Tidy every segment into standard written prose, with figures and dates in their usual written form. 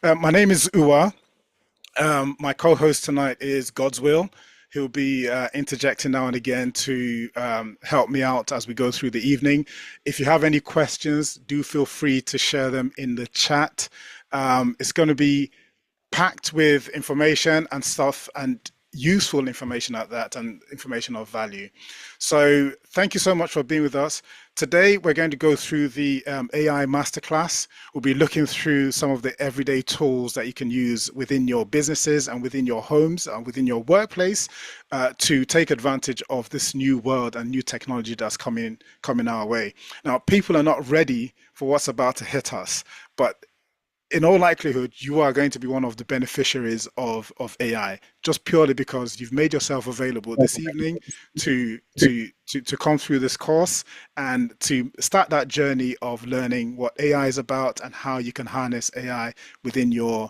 My name is Uwa. My co-host tonight is God's Will. He'll be interjecting now and again to help me out as we go through the evening. If you have any questions, do feel free to share them in the chat. It's going to be packed with information and stuff and useful information at that and information of value. So thank you so much for being with us. Today, we're going to go through the AI masterclass. We'll be looking through some of the everyday tools that you can use within your businesses and within your homes and within your workplace to take advantage of this new world and new technology that's coming our way. Now, people are not ready for what's about to hit us, but in all likelihood, you are going to be one of the beneficiaries of AI, just purely because you've made yourself available this evening to come through this course and to start that journey of learning what AI is about and how you can harness AI within your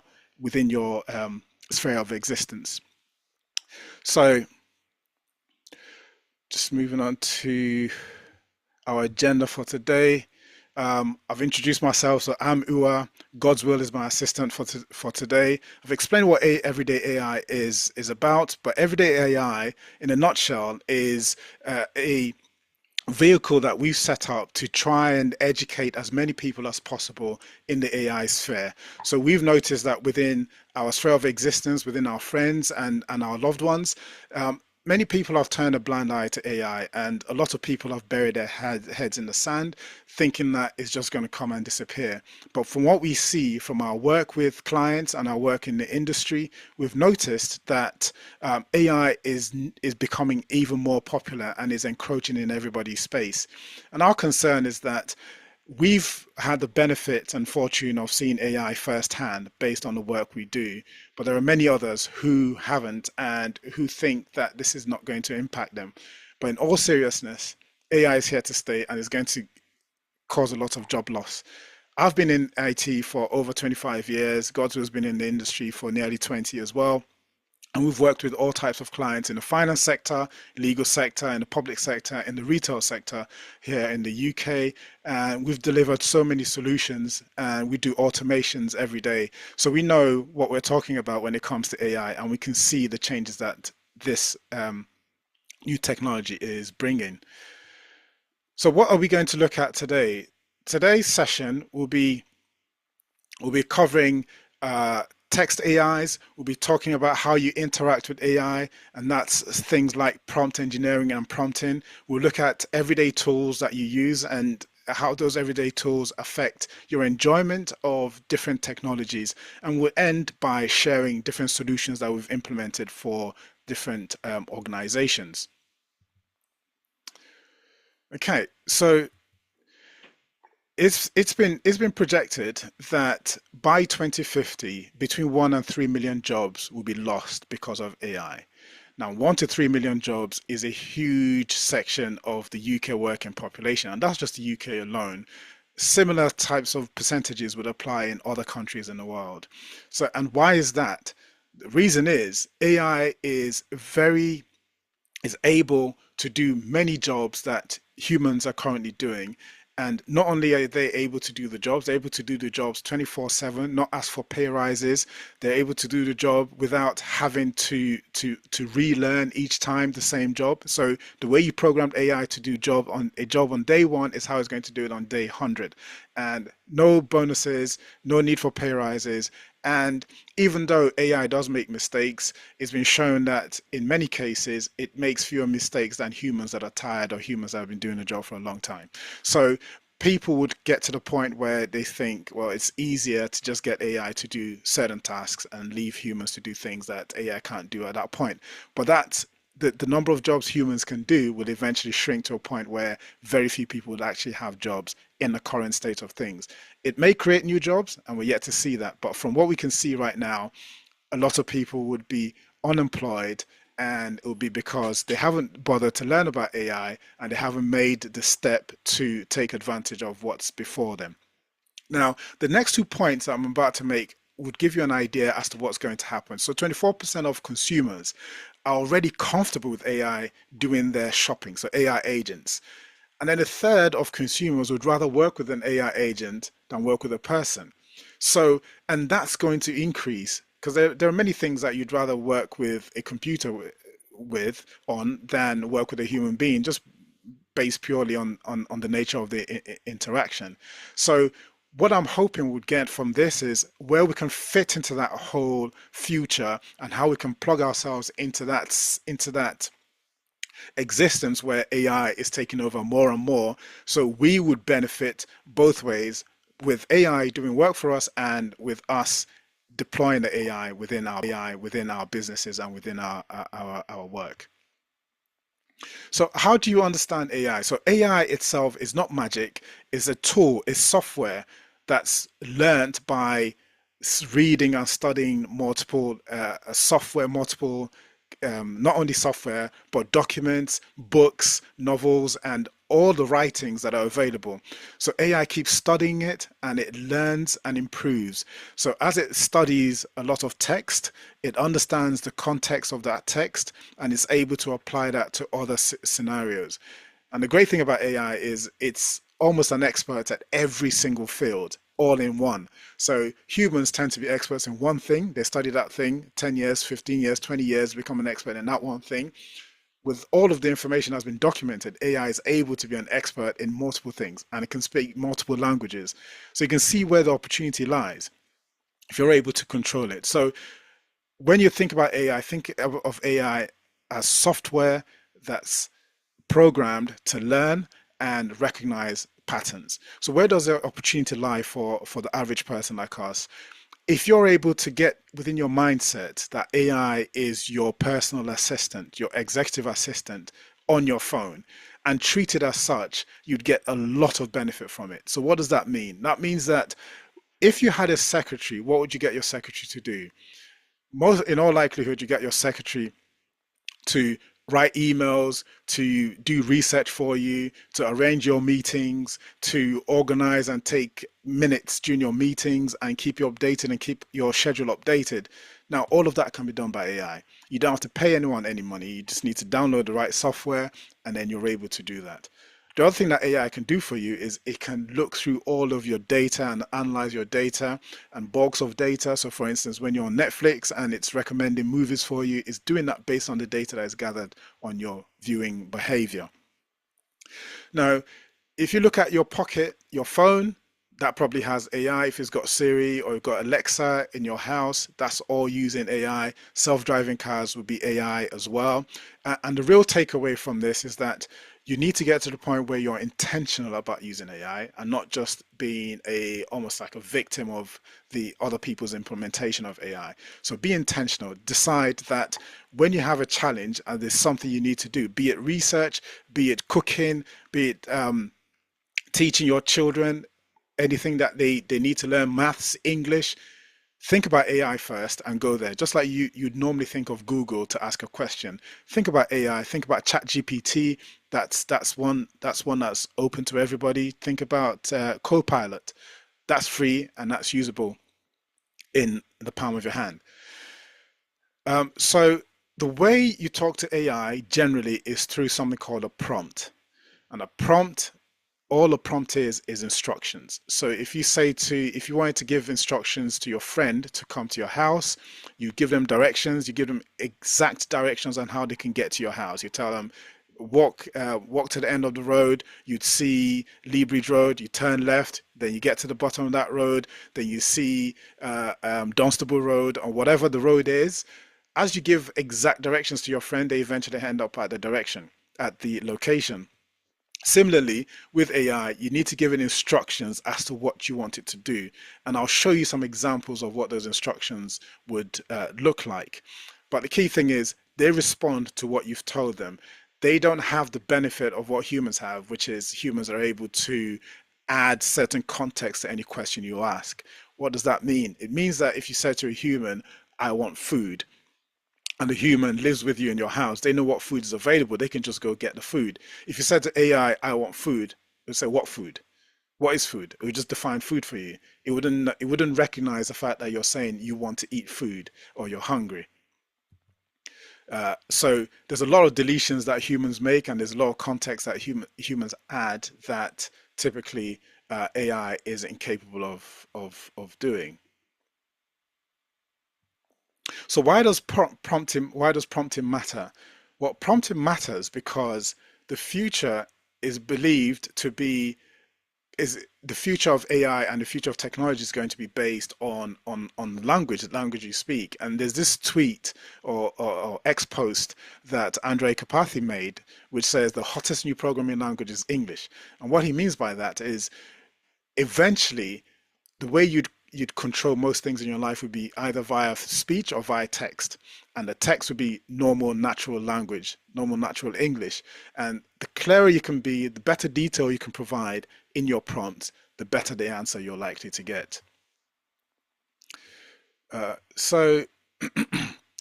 sphere of existence. So, just moving on to our agenda for today. I've introduced myself, so I'm Ua. God's Will is my assistant for today. I've explained what everyday AI is about, but everyday AI, in a nutshell, is a vehicle that we've set up to try and educate as many people as possible in the AI sphere. So we've noticed that within our sphere of existence, within our friends and our loved ones, many people have turned a blind eye to AI, and a lot of people have buried their heads in the sand, thinking that it's just going to come and disappear. But from what we see from our work with clients and our work in the industry, we've noticed that AI is becoming even more popular and is encroaching in everybody's space. And our concern is that we've had the benefit and fortune of seeing AI firsthand based on the work we do, but there are many others who haven't and who think that this is not going to impact them. But in all seriousness, AI is here to stay and is going to cause a lot of job loss. I've been in IT for over 25 years. Godswill's been in the industry for nearly 20 as well. And we've worked with all types of clients in the finance sector, legal sector, in the public sector, in the retail sector here in the UK. And we've delivered so many solutions and we do automations every day. So we know what we're talking about when it comes to AI, and we can see the changes that this new technology is bringing. So what are we going to look at today? Today's session will be covering text AIs. We'll be talking about how you interact with AI, and that's things like prompt engineering and prompting. We'll look at everyday tools that you use and how those everyday tools affect your enjoyment of different technologies. And we'll end by sharing different solutions that we've implemented for different organizations. Okay, so it's been projected that by 2050, between 1 and 3 million jobs will be lost because of AI. Now, 1 to 3 million jobs is a huge section of the UK working population, and that's just the UK alone. Similar types of percentages would apply in other countries in the world. So, and why is that? The reason is AI is able to do many jobs that humans are currently doing. And not only are they able to do the jobs, they're able to do the jobs 24/7, not ask for pay rises. They're able to do the job without having to relearn each time the same job. So the way you programmed AI to do a job on day one is how it's going to do it on day 100. And no bonuses, no need for pay rises. And even though AI does make mistakes, it's been shown that in many cases it makes fewer mistakes than humans that are tired or humans that have been doing the job for a long time. So people would get to the point where they think, well, it's easier to just get AI to do certain tasks and leave humans to do things that AI can't do at that point. But that's the number of jobs humans can do will eventually shrink to a point where very few people would actually have jobs in the current state of things. It may create new jobs, and we're yet to see that. But from what we can see right now, a lot of people would be unemployed, and it will be because they haven't bothered to learn about AI and they haven't made the step to take advantage of what's before them. Now, the next 2 points that I'm about to make would give you an idea as to what's going to happen. So 24% of consumers are already comfortable with AI doing their shopping, so AI agents. And then a third of consumers would rather work with an AI agent than work with a person. So, and that's going to increase because there are many things that you'd rather work with a computer with on than work with a human being, just based purely on the nature of the interaction. So what I'm hoping we'd get from this is where we can fit into that whole future and how we can plug ourselves into that existence where AI is taking over more and more. So we would benefit both ways with AI doing work for us and with us deploying the AI within our businesses and within our work. So how do you understand AI? So AI itself is not magic, it's a tool, it's software that's learned by reading and studying multiple software, multiple not only software, but documents, books, novels, and all the writings that are available. So AI keeps studying it and it learns and improves. So as it studies a lot of text, it understands the context of that text and is able to apply that to other scenarios. And the great thing about AI is it's almost an expert at every single field, all in one. So humans tend to be experts in one thing. They study that thing 10 years, 15 years, 20 years, become an expert in that one thing. With all of the information that's been documented, AI is able to be an expert in multiple things and it can speak multiple languages. So you can see where the opportunity lies if you're able to control it. So when you think about AI, think of AI as software that's programmed to learn and recognize patterns. So where does the opportunity lie for the average person like us? If you're able to get within your mindset that AI is your personal assistant, your executive assistant on your phone, and treat it as such, you'd get a lot of benefit from it. So what does that mean? That means that if you had a secretary, what would you get your secretary to do? Most, in all likelihood, you get your secretary to write emails, to do research for you, to arrange your meetings, to organize and take minutes during your meetings and keep you updated and keep your schedule updated. Now, all of that can be done by AI. You don't have to pay anyone any money. You just need to download the right software and then you're able to do that. The other thing that AI can do for you is it can look through all of your data and analyze your data and bulks of data. So for instance, when you're on Netflix and it's recommending movies for you, it's doing that based on the data that is gathered on your viewing behavior. Now, if you look at your pocket, your phone, that probably has AI. If it's got Siri or you've got Alexa in your house, that's all using AI. Self-driving cars would be AI as well. And the real takeaway from this is that you need to get to the point where you're intentional about using AI and not just being almost like a victim of the other people's implementation of AI. So be intentional. Decide that when you have a challenge and there's something you need to do, be it research, be it cooking, be it teaching your children anything that they need to learn, maths, English, think about AI first and go there. Just like you'd normally think of Google to ask a question. Think about AI, think about ChatGPT. That's one that's open to everybody. Think about Copilot. That's free and that's usable in the palm of your hand. So the way you talk to AI generally is through something called a prompt. And a prompt, all a prompt is instructions. So if you wanted to give instructions to your friend to come to your house, you give them directions, you give them exact directions on how they can get to your house. You tell them walk to the end of the road, you'd see Lee Bridge Road, you turn left, then you get to the bottom of that road, then you see Dunstable Road or whatever the road is. As you give exact directions to your friend, they eventually end up at the location. Similarly, with AI, you need to give it instructions as to what you want it to do. And I'll show you some examples of what those instructions would look like. But the key thing is they respond to what you've told them. They don't have the benefit of what humans have, which is humans are able to add certain context to any question you ask. What does that mean? It means that if you say to a human, I want food, and the human lives with you in your house, they know what food is available. They can just go get the food. If you said to I want food, it would say, what food? What is food? It would just define food for you. It wouldn't recognize the fact that you're saying you want to eat food or you're hungry. So there's a lot of deletions that humans make, and there's a lot of context that humans add that typically AI is incapable of doing. So why does prompting matter? Well, prompting matters because the future is believed to be is the future of AI and the future of technology is going to be based on language, the language you speak. And there's this tweet or X post that Andrej Karpathy made, which says the hottest new programming language is English. And what he means by that is eventually the way you'd control most things in your life would be either via speech or via text, and the text would be normal natural language, normal natural English. And the clearer you can be, the better detail you can provide in your prompt, the better the answer you're likely to get. So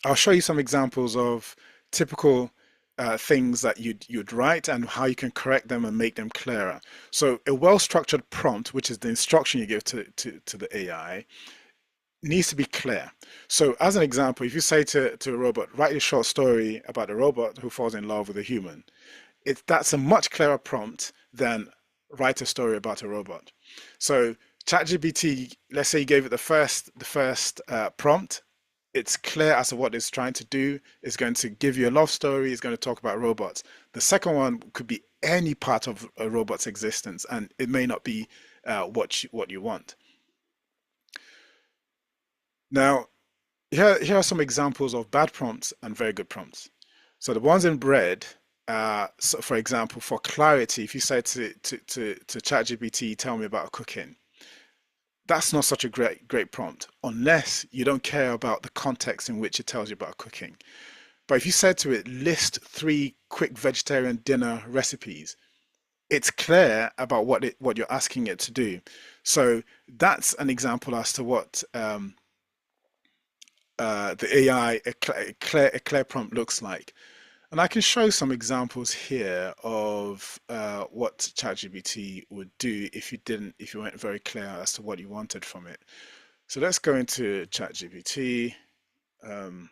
I'll show you some examples of typical things that you'd write and how you can correct them and make them clearer. So a well-structured prompt, which is the instruction you give to the AI, needs to be clear. So as an example, if you say to a robot, write a short story about a robot who falls in love with a human, that's a much clearer prompt than write a story about a robot. So ChatGPT, let's say you gave it the first prompt, it's clear as to what it's trying to do. It's going to give you a love story. It's going to talk about robots. The second one could be any part of a robot's existence, and it may not be what you want. Now, here are some examples of bad prompts and very good prompts. So the ones in red, so for example, for clarity, if you say to ChatGPT, tell me about cooking, that's not such a great prompt unless you don't care about the context in which it tells you about cooking. But if you said to it, list 3 quick vegetarian dinner recipes, it's clear about what you're asking it to do. So that's an example as to what the AI, a clear prompt looks like. And I can show some examples here of what ChatGPT would do if you weren't very clear as to what you wanted from it. So let's go into ChatGPT. Um,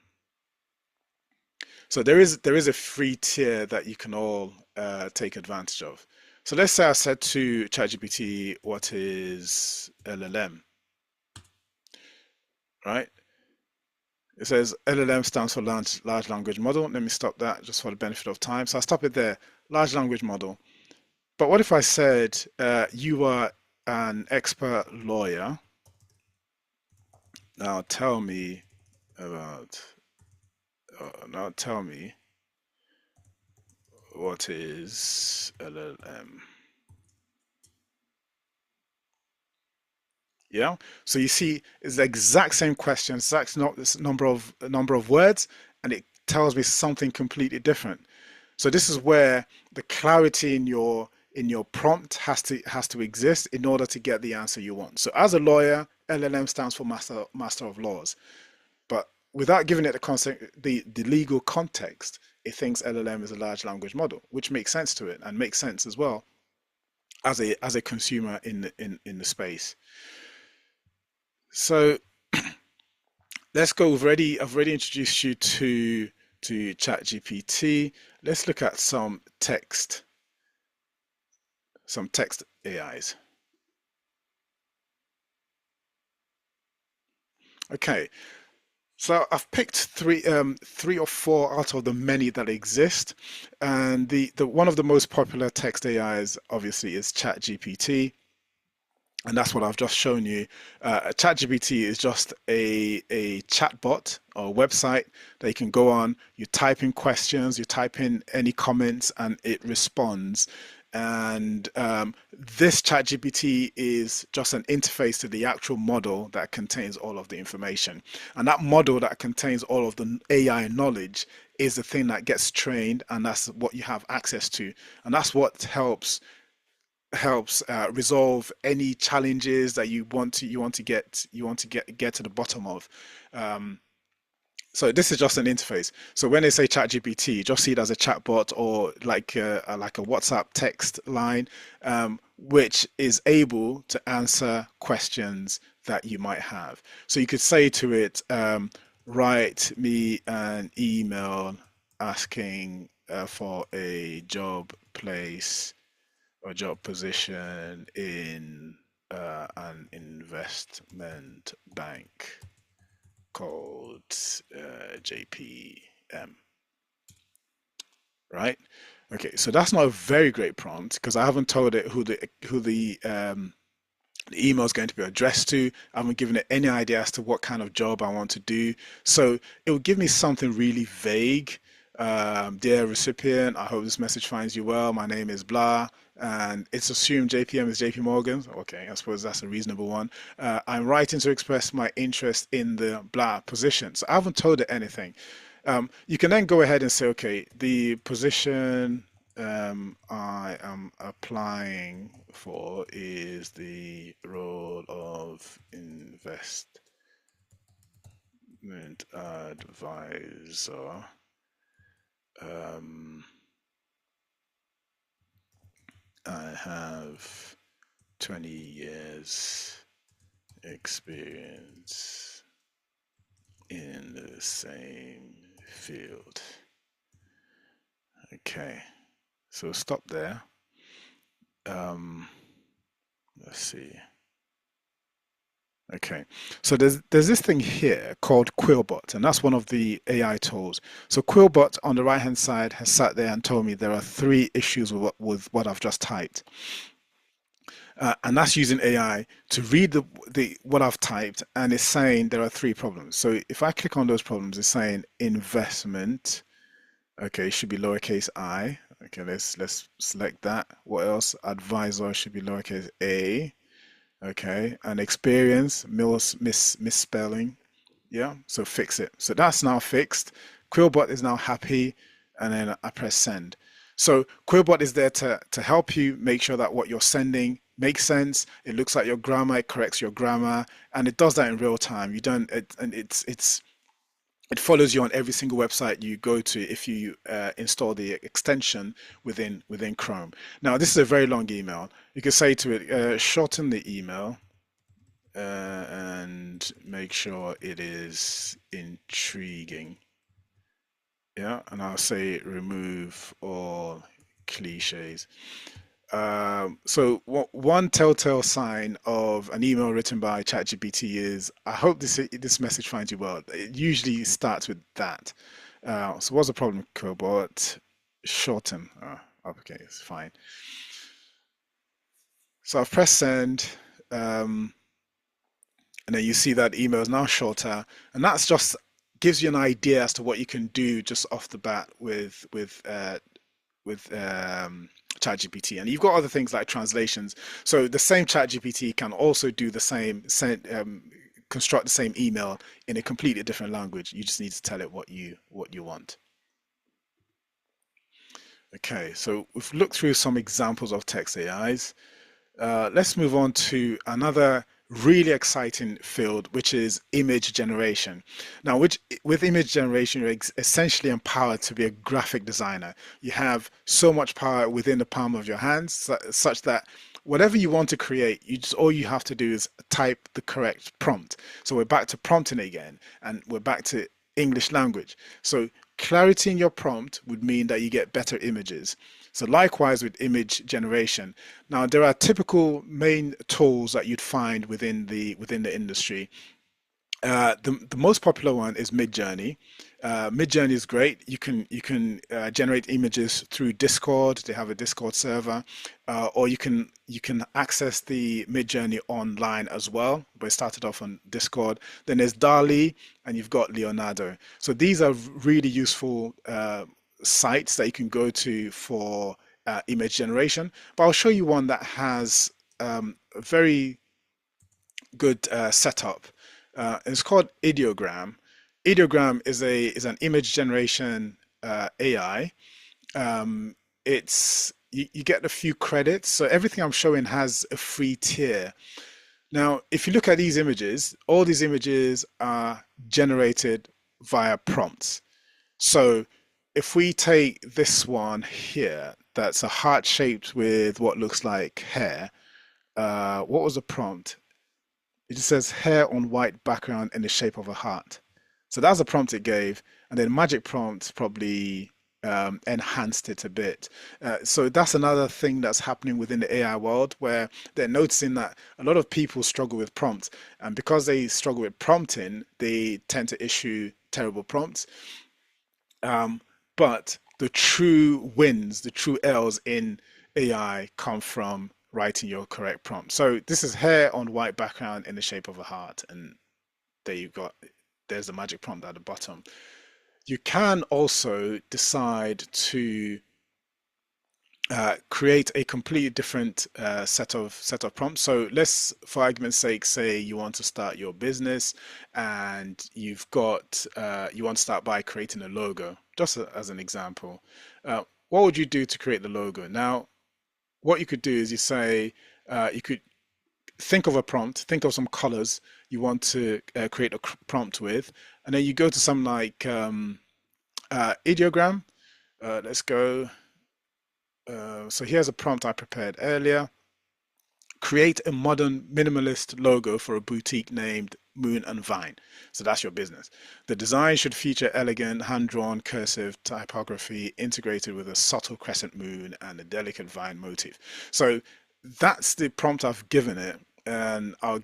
so there is a free tier that you can all take advantage of. So let's say I said to ChatGPT, what is LLM, right? It says LLM stands for large language model. Let me stop that just for the benefit of time. So I'll stop it there, large language model. But what if I said you are an expert lawyer? Now tell me about, now tell me what is LLM? Yeah. So you see, it's the exact same question, exact number of words, and it tells me something completely different. So this is where the clarity in your prompt has to exist in order to get the answer you want. So as a lawyer, LLM stands for master of laws. But without giving it the legal context, it thinks LLM is a large language model, which makes sense to it and makes sense as well as a consumer in the space. So let's go. I've already introduced you to ChatGPT. Let's look at some text AIs. Okay, so I've picked three or four out of the many that exist, and the one of the most popular text AIs obviously is ChatGPT. And that's what I've just shown you. ChatGPT is just a chatbot or a website that you can go on. You type in questions, you type in any comments, and it responds. And this ChatGPT is just an interface to the actual model that contains all of the information. And that model that contains all of the AI knowledge is the thing that gets trained, and that's what you have access to. And that's what helps resolve any challenges that you want to get to the bottom of. Um, so this is just an interface. So when they say ChatGPT, just see it as a chatbot or like a WhatsApp text line, which is able to answer questions that you might have. So you could say to it, write me an email asking for a job place or job position in an investment bank called JPM, right? Okay, so that's not a very great prompt because I haven't told it who the email is going to be addressed to. I haven't given it any idea as to what kind of job I want to do. So it will give me something really vague. Dear recipient, I hope this message finds you well. My name is blah, and it's assumed JPM is JP Morgan. Okay, I suppose that's a reasonable one. I'm writing to express my interest in the blah position. So I haven't told it anything. You can then go ahead and say, okay, the position I am applying for is the role of investment advisor. Um, I have 20 years experience in the same field. Okay, so stop there. Um, let's see. Okay, so there's this thing here called Quillbot, and that's one of the AI tools. So Quillbot on the right hand side has sat there and told me there are three issues with what I've just typed, and that's using AI to read the what I've typed, and it's saying there are three problems. So if I click on those problems, it's saying investment. Okay, it should be lowercase I. Okay, let's select that. What else? Advisor should be lowercase a. Okay, and experience, misspelling. Yeah, so fix it. So that's now fixed. Quillbot is now happy, and then I press send. So Quillbot is there to help you make sure that what you're sending makes sense. It looks like your grammar, it corrects your grammar, and it does that in real time. You don't, and it follows you on every single website you go to if you install the extension within Chrome. Now, this is a very long email. You can say to it, shorten the email and make sure it is intriguing. Yeah, and I'll say remove all cliches. So one telltale sign of an email written by ChatGPT is, I hope this message finds you well. It usually starts with that. So what's the problem, Cobot? Shorten. Okay, it's fine. So I've pressed send, and then you see that email is now shorter, and that's just gives you an idea as to what you can do just off the bat with ChatGPT. And you've got other things like translations. So the same ChatGPT can also do the same, construct the same email in a completely different language. You just need to tell it what you want. Okay, so we've looked through some examples of text AIs. Let's move on to another really exciting field, which is image generation. Now, with image generation, you're essentially empowered to be a graphic designer. You have so much power within the palm of your hands, such that whatever you want to create, all you have to do is type the correct prompt. So we're back to prompting again, and we're back to English language. So clarity in your prompt would mean that you get better images. So likewise with image generation. Now there are typical main tools that you'd find within the industry. The most popular one is MidJourney. MidJourney is great. You can generate images through Discord. They have a Discord server, or you can access the MidJourney online as well. But it started off on Discord. Then there's Dall-E, and you've got Leonardo. So these are really useful sites that you can go to for image generation. But I'll show you one that has a very good setup. It's called Ideogram. Ideogram is an image generation AI. It's you get a few credits, so everything I'm showing has a free tier. Now, if you look at these images, all these images are generated via prompts. So if we take this one here, that's a heart shaped with what looks like hair. What was the prompt? It just says hair on white background in the shape of a heart. So that's the prompt it gave. And then magic prompt probably enhanced it a bit. So that's another thing that's happening within the AI world where they're noticing that a lot of people struggle with prompts, and because they struggle with prompting, they tend to issue terrible prompts. Um, but the true wins, the true L's in AI come from writing your correct prompt. So this is hair on white background in the shape of a heart, and there you got. There's the magic prompt at the bottom. You can also decide to create a completely different set of prompts. So let's, for argument's sake, say you want to start your business and you want to start by creating a logo, just as an example. What would you do to create the logo? Now, what you could do is you say you could think of a prompt, think of some colors you want to create a prompt with, and then you go to some like Ideogram. Let's go. So here's a prompt I prepared earlier. Create a modern minimalist logo for a boutique named Moon and Vine. So that's your business. The design should feature elegant, hand-drawn cursive typography integrated with a subtle crescent moon and a delicate vine motif. So that's the prompt I've given it. And I'll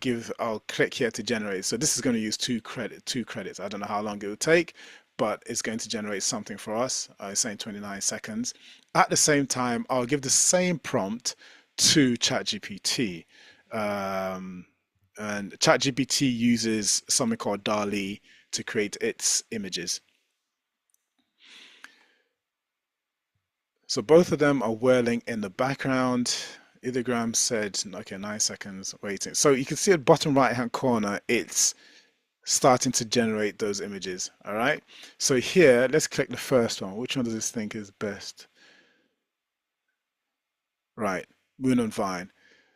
click here to generate. So this is going to use two credits. I don't know how long it will take, but it's going to generate something for us. It's saying 29 seconds. At the same time, I'll give the same prompt to ChatGPT. And ChatGPT uses something called Dall-E to create its images. So both of them are whirling in the background. Ideogram said, okay, 9 seconds waiting. So you can see at bottom right hand corner, it's starting to generate those images. All right. So here, let's click the first one. Which one does this think is best? Right, Moon and Vine.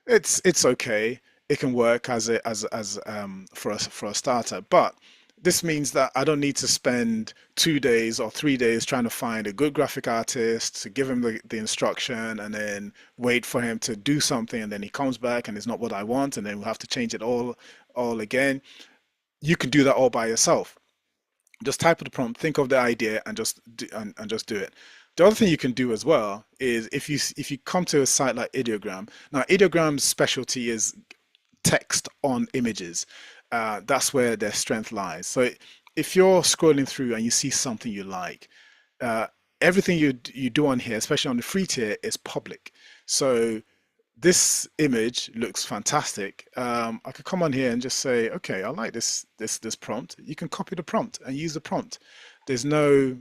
It's okay. It can work for a starter, but this means that I don't need to spend 2 days or 3 days trying to find a good graphic artist to give him the instruction and then wait for him to do something, and then he comes back and it's not what I want, and then we'll have to change it all again. You can do that all by yourself. Just type of the prompt, think of the idea, and just do it. The other thing you can do as well is if you come to a site like Ideogram. Now, Ideogram's specialty is text on images. That's where their strength lies. So if you're scrolling through and you see something you like, uh, everything you do on here, especially on the free tier, is public. So this image looks fantastic. I could come on here and just say, okay, I like this prompt. You can copy the prompt and use the prompt. There's no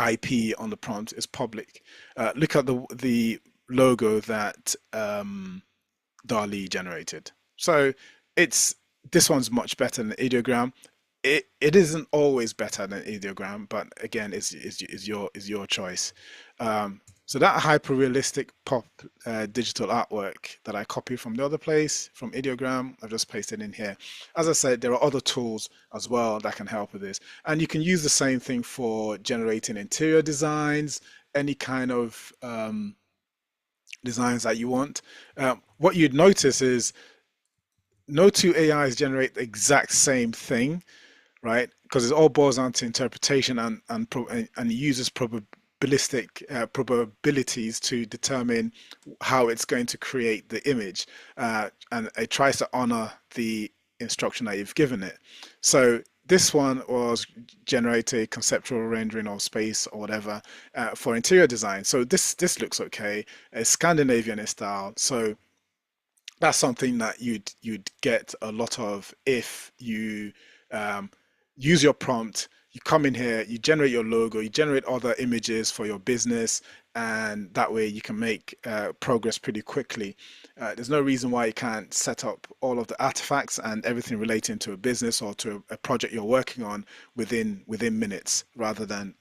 IP on the prompt. It's public. Look at the logo that Dall-E generated. So it's this one's much better than Ideogram. It isn't always better than Ideogram, but again, is your choice. So that hyper realistic pop digital artwork that I copied from the other place, from Ideogram, I've just pasted in here. As I said, there are other tools as well that can help with this. And you can use the same thing for generating interior designs, any kind of designs that you want. What you'd notice is no two AIs generate the exact same thing, right? Because it all boils down to interpretation and uses probabilities to determine how it's going to create the image, and it tries to honor the instruction that you've given it. So this one was generate a conceptual rendering of space or whatever for interior design. So this looks okay. It's Scandinavian style. So that's something that you'd get a lot of if you um, use your prompt. You come in here, you generate your logo, you generate other images for your business, and that way you can make progress pretty quickly. There's no reason why you can't set up all of the artifacts and everything relating to a business or to a project you're working on within minutes rather than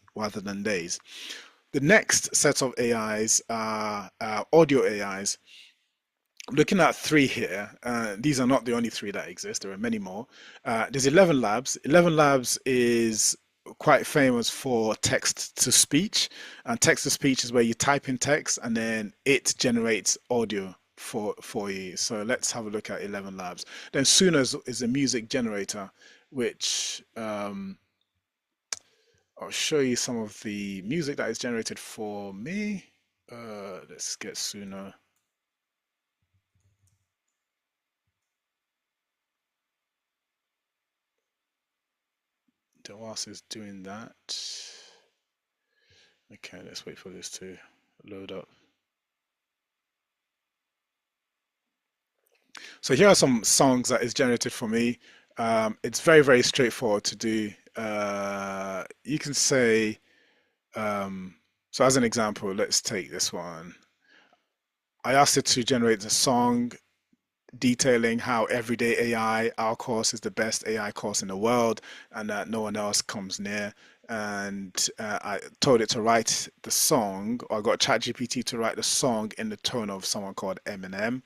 days. The next set of AIs are audio AIs. Looking at three here, these are not the only three that exist. There are many more. There's 11 Labs. 11 Labs is quite famous for text to speech, and text to speech is where you type in text and then it generates audio for you. So let's have a look at 11 Labs. Then Suno is a music generator, which I'll show you some of the music that is generated for me. Let's get Suno. Whilst it's doing that, okay, let's wait for this to load up. So here are some songs that is generated for me. It's very, very straightforward to do. You can say, so as an example, let's take this one. I asked it to generate the song detailing how everyday AI, our course, is the best AI course in the world and that no one else comes near. And I told it to write the song, or I got ChatGPT to write the song in the tone of someone called Eminem.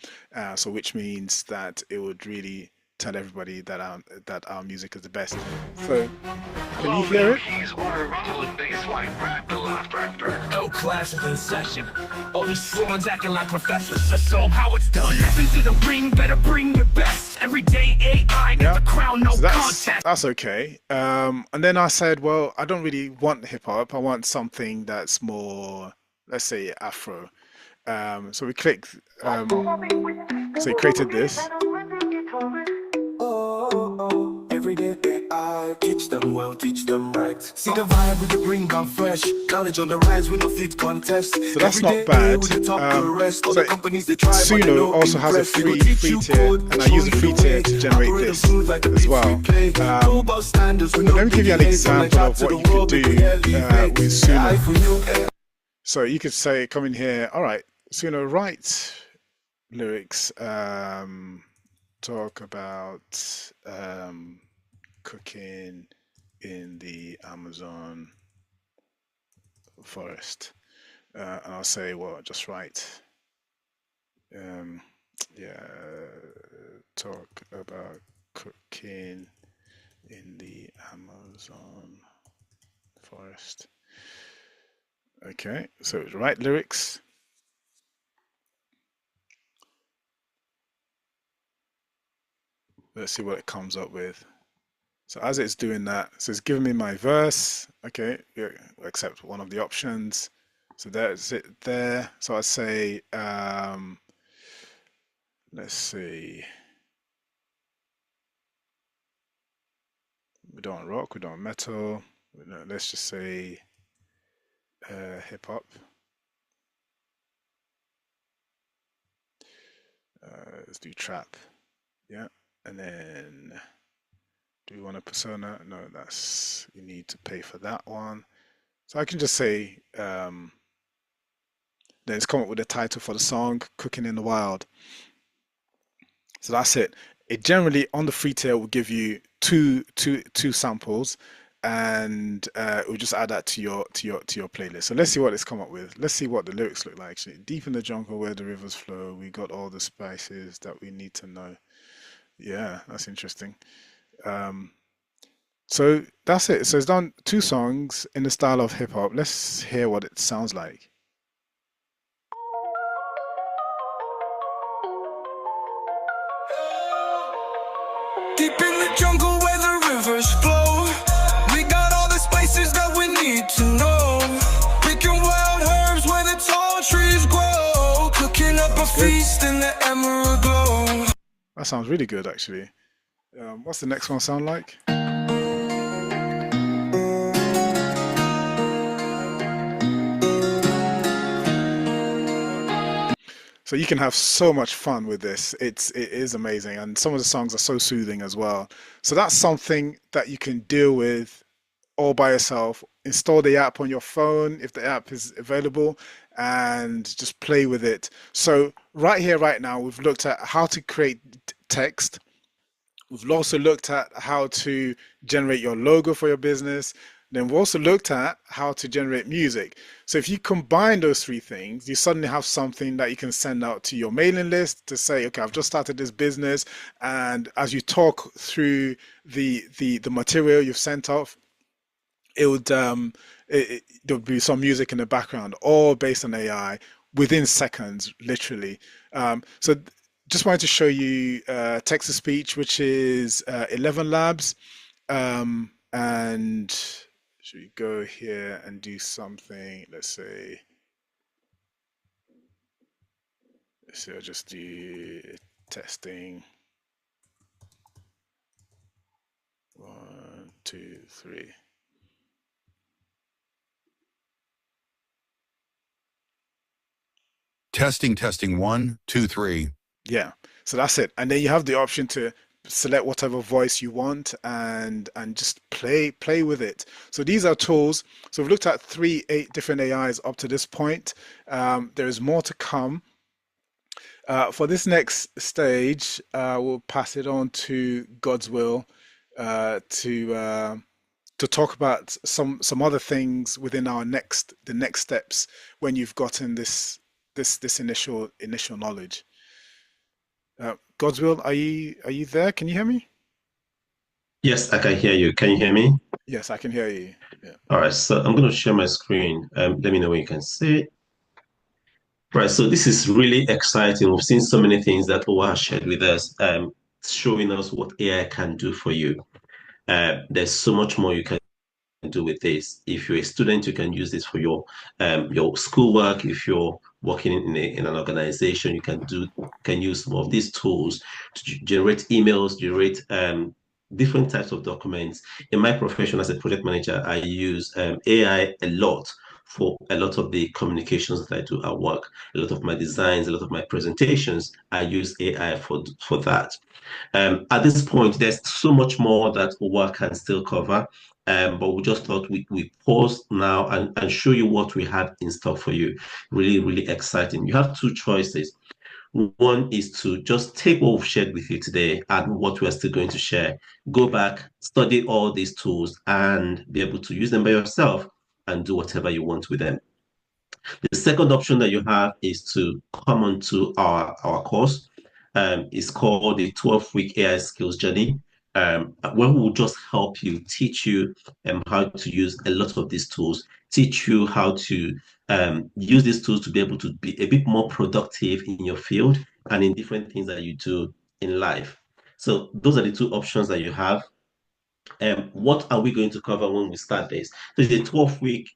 So which means that it would really tell everybody that our music is the best. So can you hear it? No class in session. All these swans acting like professors. So how it's done. Lessons in the ring, better bring your best. Everyday AI, get the crown, no contest. That's okay. And then I said, well, I don't really want hip hop. I want something that's more, let's say, Afro. So we clicked. So it created this. Everyday AI, teach them well, teach them right. See the vibe with the bring down fresh. Knowledge on the rise, we no fit contest. So that's not bad. So Suno also has a free tier, and I use a free tier to generate this as well. Let me give you an example of what you could do with Suno. So you could say, come in here, all right, Suno, write lyrics, talk about cooking in the Amazon forest. And I'll say, well, just write, yeah, talk about cooking in the Amazon forest. Okay, so write lyrics. Let's see what it comes up with. So as it's doing that, so it's giving me my verse. Okay, accept one of the options. So there's it there. So I say, let's see. We don't want rock, we don't want metal. Let's just say hip hop. Let's do trap. Yeah, and then do we want a persona? No, that's, you need to pay for that one. So I can just say, then it's come up with a title for the song, Cooking in the Wild. So that's it. It generally on the free tier will give you two samples, and it will just add that to your playlist. So let's see what it's come up with. Let's see what the lyrics look like. Actually, deep in the jungle where the rivers flow, we got all the spices that we need to know. Yeah, that's interesting. So that's it. So it's done 2 songs in the style of hip hop. Let's hear what it sounds like. Deep in the jungle where the rivers flow, we got all the spices that we need to know. Picking wild herbs where the tall trees grow, cooking up a feast in the emerald glow. That sounds really good, actually. What's the next one sound like? So you can have so much fun with this. It is amazing, and some of the songs are so soothing as well. So that's something that you can deal with all by yourself. Install the app on your phone if the app is available, and just play with it. So right here, right now, we've looked at how to create text. We've also looked at how to generate your logo for your business. Then we also looked at how to generate music. So if you combine those 3 things, you suddenly have something that you can send out to your mailing list to say, okay, I've just started this business. And as you talk through the material you've sent off, it would there would be some music in the background, all based on AI within seconds, literally. So just wanted to show you text to speech, which is 11 Labs, and Should we go here and do something? Let's say I'll just do testing. 1, 2, 3. Testing, testing, 1, 2, 3. Yeah, so that's it. And then you have the option to select whatever voice you want and just play with it. So these are tools. So we've looked at 8 different AIs up to this point. There is more to come. For this next stage, we'll pass it on to God's will to talk about some other things within the next steps when you've gotten this initial knowledge. God's will, are you there? Can you hear me? Yes, I can hear you. Can you hear me? Yes, I can hear you. Yeah. All right, so I'm going to share my screen. Let me know when you can see it. Right, so this is really exciting. We've seen so many things that Owa has shared with us, showing us what AI can do for you. There's so much more you can do with this. If you're a student, you can use this for your schoolwork. If you're working in an organization, you can use some of these tools to generate emails, generate different types of documents. In my profession as a project manager, I use AI a lot for a lot of the communications that I do at work. A lot of my designs, a lot of my presentations, I use AI for that. At this point, there's so much more that work can still cover, but we just thought we pause now and show you what we have in stock for you. Really, really exciting. You have two choices. One is to just take what we've shared with you today and what we're still going to share. Go back, study all these tools, and be able to use them by yourself and do whatever you want with them. The second option that you have is to come onto our course. It's called the 12-week AI skills journey, where we'll just help you, teach you how to use a lot of these tools, teach you how to use these tools to be able to be a bit more productive in your field and in different things that you do in life. So those are the two options that you have. What are we going to cover when we start this? So it's a 12-week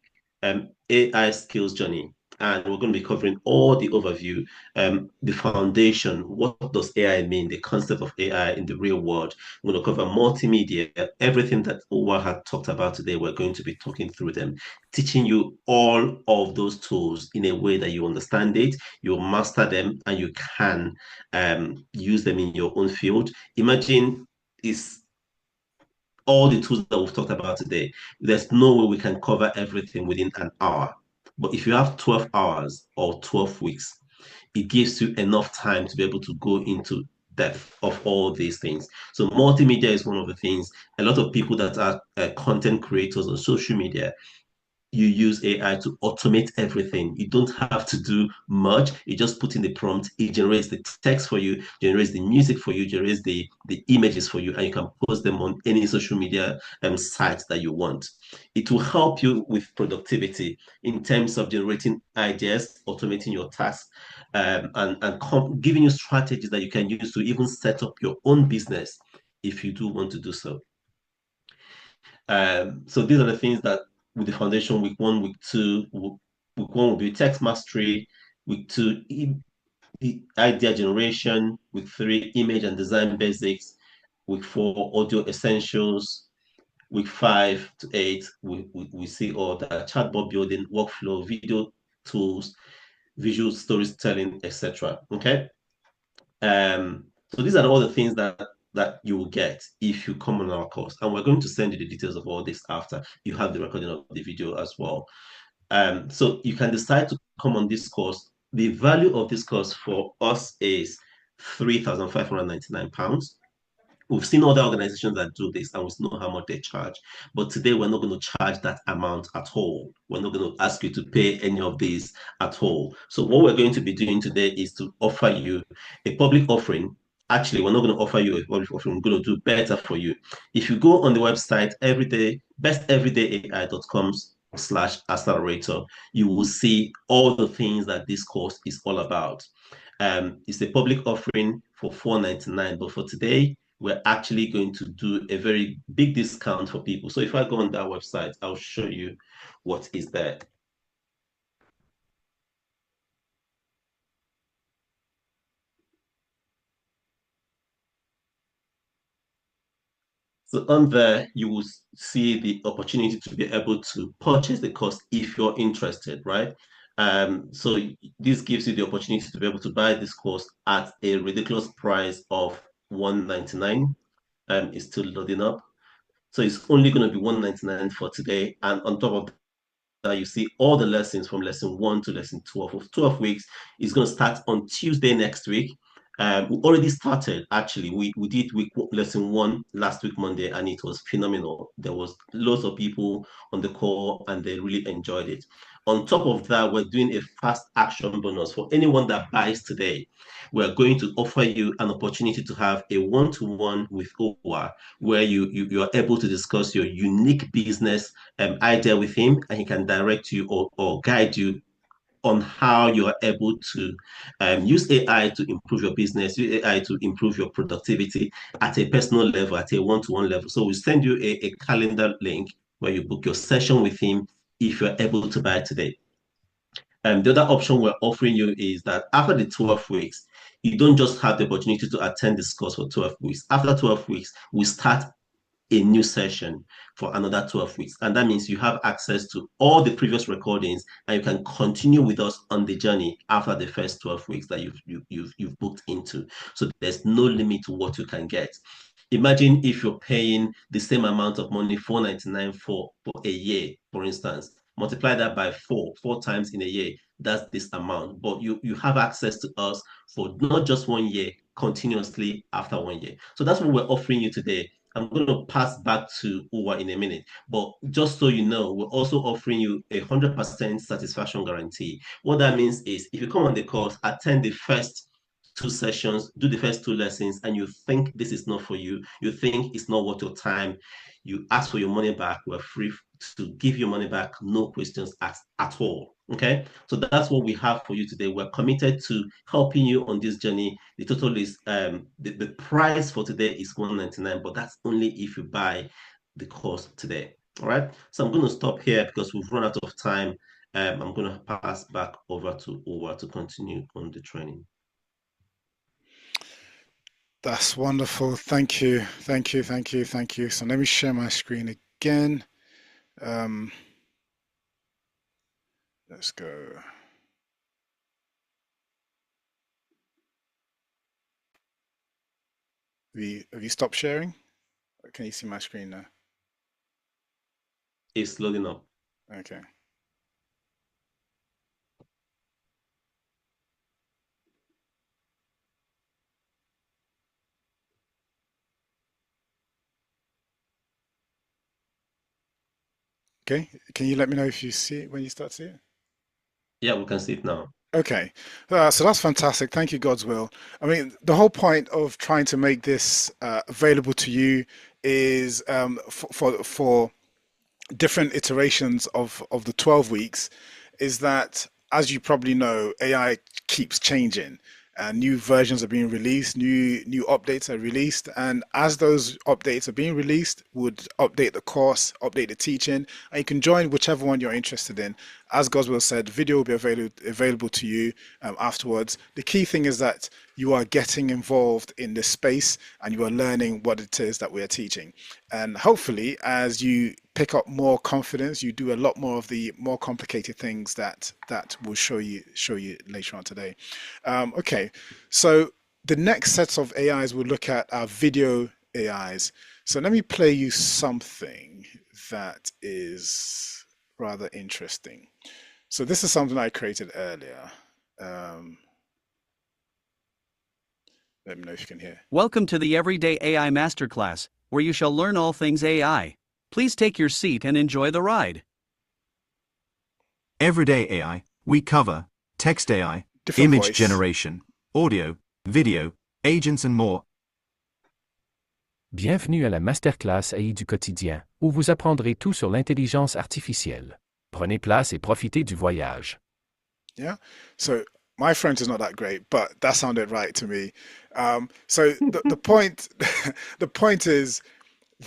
AI skills journey, and we're going to be covering all the overview, the foundation. What does AI mean? The concept of AI in the real world. We're going to cover multimedia, everything that Owa had talked about today. We're going to be talking through them, teaching you all of those tools in a way that you understand it, you master them, and you can use them in your own field. Imagine it's all the tools that we've talked about today. There's no way we can cover everything within an hour. But if you have 12 hours or 12 weeks, it gives you enough time to be able to go into depth of all these things. So multimedia is one of the things. A lot of people that are content creators on social media, you use AI to automate everything. You don't have to do much. You just put in the prompt, it generates the text for you, generates the music for you, generates the images for you, and you can post them on any social media site that you want. It will help you with productivity in terms of generating ideas, automating your tasks, and giving you strategies that you can use to even set up your own business if you do want to do so. So these are the things that with the foundation, week 1, week 2, week 1 will be text mastery, week 2, idea generation, week 3, image and design basics, week 4, audio essentials, week 5 to 8, we see all the chatbot building, workflow, video tools, visual storytelling, etc. Okay. So these are all the things that you will get if you come on our course, and we're going to send you the details of all this after you have the recording of the video as well. So you can decide to come on this course. The value of this course for us is £3,599. We've seen other organizations that do this and we know how much they charge. But today we're not going to charge that amount at all. We're not going to ask you to pay any of these at all. So what we're going to be doing today is to offer you a public offering. Actually, we're not going to offer you a public offering. We're going to do better for you. If you go on the website besteverydayai.com/accelerator, you will see all the things that this course is all about. It's a public offering for $499, but for today, we're actually going to do a very big discount for people. So if I go on that website, I'll show you what is there. So on there, you will see the opportunity to be able to purchase the course if you're interested, right? So this gives you the opportunity to be able to buy this course at a ridiculous price of 199. It's still loading up. So it's only going to be 199 for today. And on top of that, you see all the lessons from lesson 1 to lesson 12 of 12 weeks is going to start on Tuesday next week. We already started, actually. We did lesson 1 last week, Monday, and it was phenomenal. There was lots of people on the call and they really enjoyed it. On top of that, we're doing a fast action bonus for anyone that buys today. We're going to offer you an opportunity to have a one-to-one with OWA, where you are able to discuss your unique business idea with him, and he can direct you or guide you on how you are able to use AI to improve your business, use AI to improve your productivity at a personal level, at a one-to-one level. So we send you a calendar link where you book your session with him if you're able to buy today. The other option we're offering you is that after the 12 weeks, you don't just have the opportunity to attend this course for 12 weeks. After 12 weeks, we start a new session for another 12 weeks. And that means you have access to all the previous recordings and you can continue with us on the journey after the first 12 weeks that you've booked into. So there's no limit to what you can get. Imagine if you're paying the same amount of money, 499 for a year, for instance. Multiply that by four times in a year. That's this amount. But you have access to us for not just 1 year, continuously after 1 year. So that's what we're offering you today. I'm going to pass back to Uwa in a minute, but just so you know, we're also offering you a 100% satisfaction guarantee. What that means is if you come on the course, attend the first 2 sessions, do the first 2 lessons, and you think this is not for you, you think it's not worth your time, you ask for your money back, we're free to give you money back, no questions asked at all. Okay, so that's what we have for you today. We're committed to helping you on this journey. The total is the price for today is 199, but that's only if you buy the course today. All right, so I'm going to stop here because we've run out of time. I'm going to pass back over to Uwa to continue on the training. That's wonderful. Thank you. Thank you. Thank you. Thank you. So let me share my screen again. Let's go. Have you stopped sharing? Can you see my screen now? It's loading up. Okay. Okay. Can you let me know if you see it when you start to see it? Yeah, we can see it now. Okay, so that's fantastic. Thank you, God's will. I mean, the whole point of trying to make this available to you is for different iterations of the 12 weeks, is that, as you probably know, AI keeps changing. New versions are being released, new updates are released, and as those updates are being released, would update the course, update the teaching, and you can join whichever one you're interested in. As Goswell said, video will be available to you afterwards. The key thing is that you are getting involved in this space and you are learning what it is that we are teaching. And hopefully, as you pick up more confidence, you do a lot more of the more complicated things that will show you later on today. Okay, so the next sets of AIs we'll look at are video AIs. So let me play you something that is rather interesting. So this is something I created earlier. Let me know if you can hear. Welcome to the Everyday AI Masterclass, where you shall learn all things AI. Please take your seat and enjoy the ride. Everyday AI, we cover text AI, Different image voice. generation, audio, video, agents and more. Bienvenue à la Masterclass AI du quotidien, où vous apprendrez tout sur l'intelligence artificielle. Prenez place et profitez du voyage. Yeah. So My French is not that great, but that sounded right to me. So the point the point is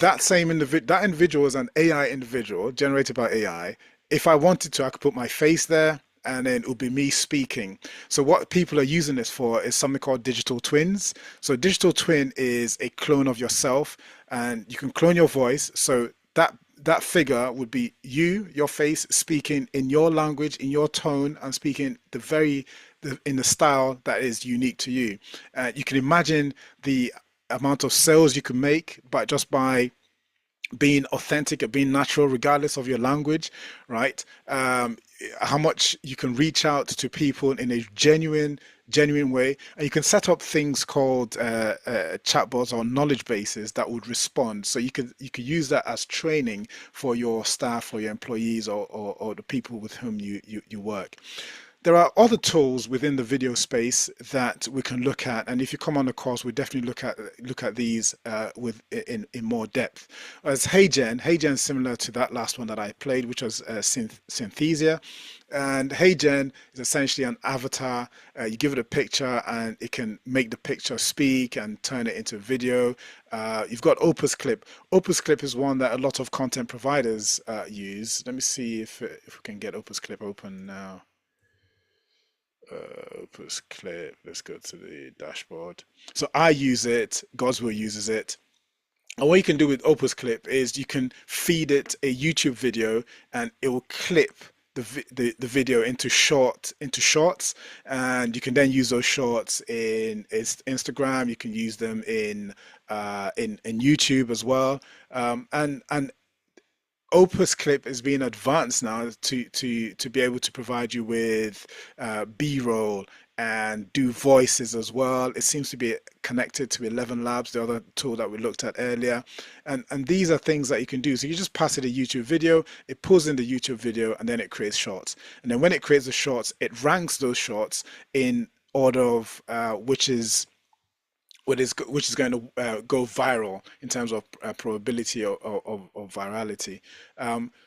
that that individual is an AI individual generated by AI. If I wanted to, I could put my face there and then it would be me speaking. So what people are using this for is something called digital twins. So digital twin is a clone of yourself and you can clone your voice. So that figure would be you, your face, speaking in your language, in your tone, and speaking in the style that is unique to you. You can imagine the amount of sales you can make, but just by being authentic and being natural, regardless of your language, right? How much you can reach out to people in a genuine way, and you can set up things called chatbots or knowledge bases that would respond. So you could use that as training for your staff or your employees or the people with whom you work. There are other tools within the video space that we can look at, and if you come on the course, we definitely look at these in more depth. As HeyGen is similar to that last one that I played, which was Synthesia, and HeyGen is essentially an avatar. You give it a picture, and it can make the picture speak and turn it into video. You've got Opus Clip. Opus Clip is one that a lot of content providers use. Let me see if we can get Opus Clip open now. Opus Clip. Let's go to the dashboard. So I use it. Godswill uses it. And what you can do with Opus Clip is you can feed it a YouTube video, and it will clip the video into shorts, and you can then use those shorts in Instagram. You can use them in YouTube as well. And Opus Clip is being advanced now to be able to provide you with B-roll and do voices as well. It seems to be connected to 11 Labs, the other tool that we looked at earlier. And these are things that you can do. So you just pass it a YouTube video, it pulls in the YouTube video, and then it creates shorts. And then when it creates the shorts, it ranks those shorts in order of which is going to go viral in terms of probability of virality.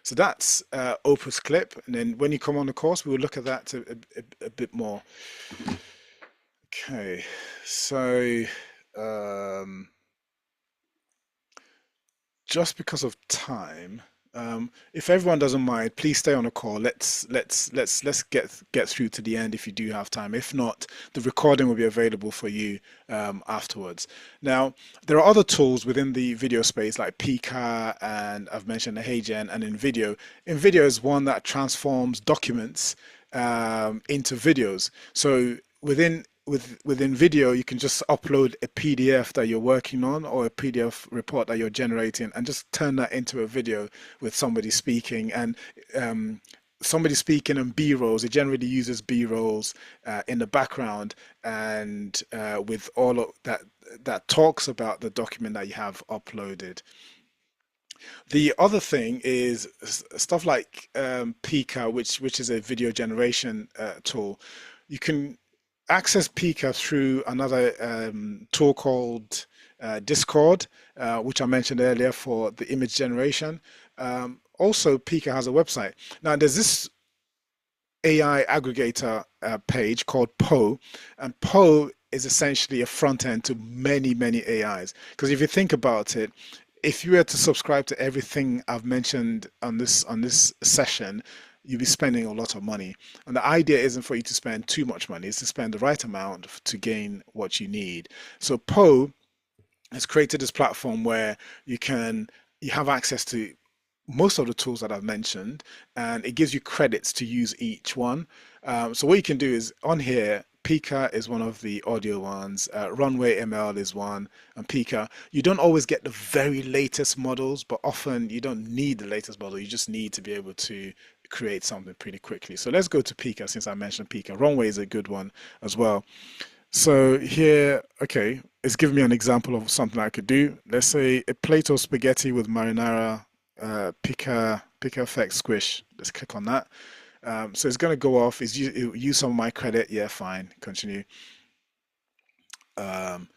So that's Opus Clip. And then when you come on the course, we will look at that a bit more. Okay, so just because of time, if everyone doesn't mind, please stay on the call. Let's get through to the end if you do have time. If not, the recording will be available for you afterwards. Now, there are other tools within the video space like Pika, and I've mentioned the HeyGen, and InVideo. InVideo is one that transforms documents into videos. So within video, you can just upload a PDF that you're working on or a PDF report that you're generating and just turn that into a video with somebody speaking. And somebody speaking and B-rolls, it generally uses B-rolls in the background, and with all of that talks about the document that you have uploaded. The other thing is stuff like Pika, which is a video generation tool. You can access Pika through another tool called Discord, which I mentioned earlier for the image generation. Also, Pika has a website. Now, there's this AI aggregator page called Poe, and Poe is essentially a front end to many AIs. Because if you think about it, if you were to subscribe to everything I've mentioned on this session, you'll be spending a lot of money. And the idea isn't for you to spend too much money, it's to spend the right amount to gain what you need. So Poe has created this platform where you have access to most of the tools that I've mentioned, and it gives you credits to use each one. So what you can do is on here, Pika is one of the audio ones, Runway ML is one, and Pika. You don't always get the very latest models, but often you don't need the latest model. You just need to be able to create something pretty quickly. So let's go to Pika since I mentioned Pika. Runway is a good one as well. So here, okay, it's giving me an example of something I could do. Let's say a plate of spaghetti with marinara, Pika effect squish. Let's click on that. So it's going to go off. It's use some of my credit. Yeah, fine. Continue. And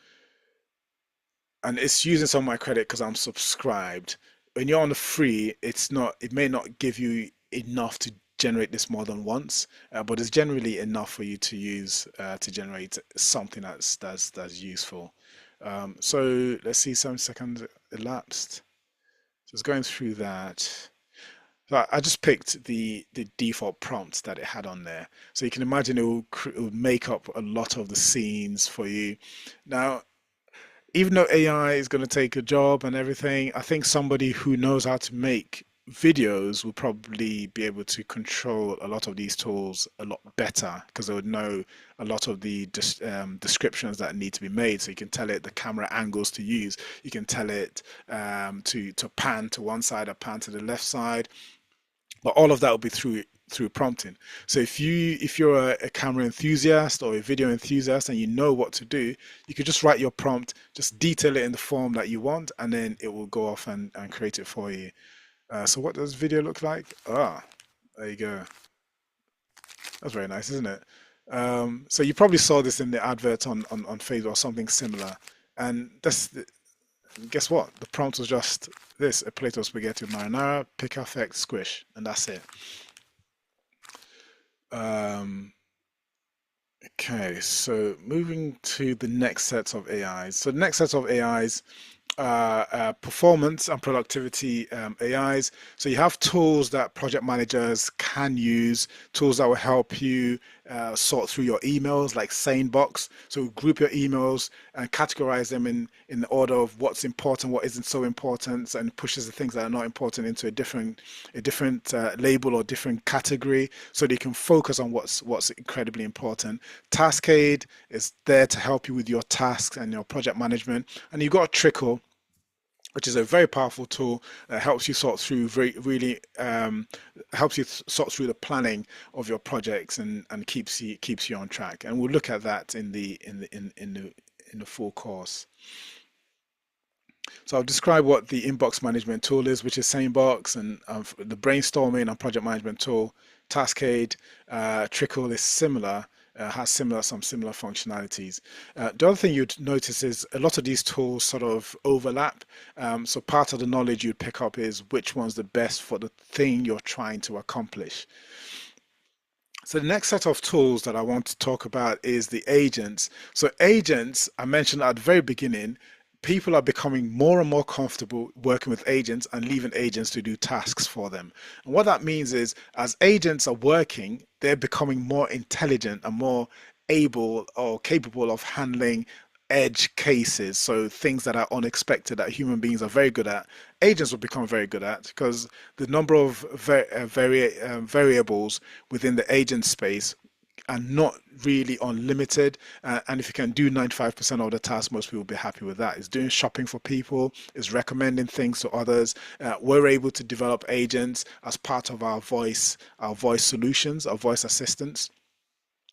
it's using some of my credit because I'm subscribed. When you're on the free, it may not give you enough to generate this more than once, but it's generally enough for you to use to generate something that's useful. So let's see, 7 seconds elapsed. So it's going through that. So I just picked the default prompts that it had on there. So you can imagine it will make up a lot of the scenes for you. Now, even though AI is going to take a job and everything, I think somebody who knows how to make videos will probably be able to control a lot of these tools a lot better, because they would know a lot of the descriptions that need to be made. So you can tell it the camera angles to use. You can tell it to pan to one side or pan to the left side. But all of that will be through prompting. So if you're a camera enthusiast or a video enthusiast and you know what to do, you could just write your prompt, just detail it in the form that you want, and then it will go off and create it for you. So what does video look like? There you go. That's very nice, isn't it? So you probably saw this in the advert on Facebook or something similar. And guess what? The prompt was just this: a plate of spaghetti marinara, pick effect, squish, and that's it. Okay, so moving to the next set of AIs. So the next set of AIs are performance and productivity AIs. So you have tools that project managers can use, tools that will help you sort through your emails, like SaneBox. So group your emails and categorize them in the order of what's important, what isn't so important, and pushes the things that are not important into a different label or different category, so that you can focus on what's incredibly important. Taskade is there to help you with your tasks and your project management. And you've got Trickle, which is a very powerful tool that helps you sort through helps you sort through the planning of your projects and keeps you on track. And we'll look at that in the full course. So I'll describe what the inbox management tool is, which is SaneBox, and the brainstorming and project management tool, Taskade. Trickle is similar. Has some similar functionalities. The other thing you'd notice is a lot of these tools sort of overlap. So part of the knowledge you'd pick up is which one's the best for the thing you're trying to accomplish. So the next set of tools that I want to talk about is the agents. So agents, I mentioned at the very beginning, people are becoming more and more comfortable working with agents and leaving agents to do tasks for them. And what that means is, as agents are working, they're becoming more intelligent and more able or capable of handling edge cases, so things that are unexpected that human beings are very good at. Agents will become very good at, because the number of variables within the agent space are not really unlimited, and if you can do 95% of the tasks, most people will be happy with that. It's doing shopping for people, it's recommending things to others. We're able to develop agents as part of our voice solutions, our voice assistants.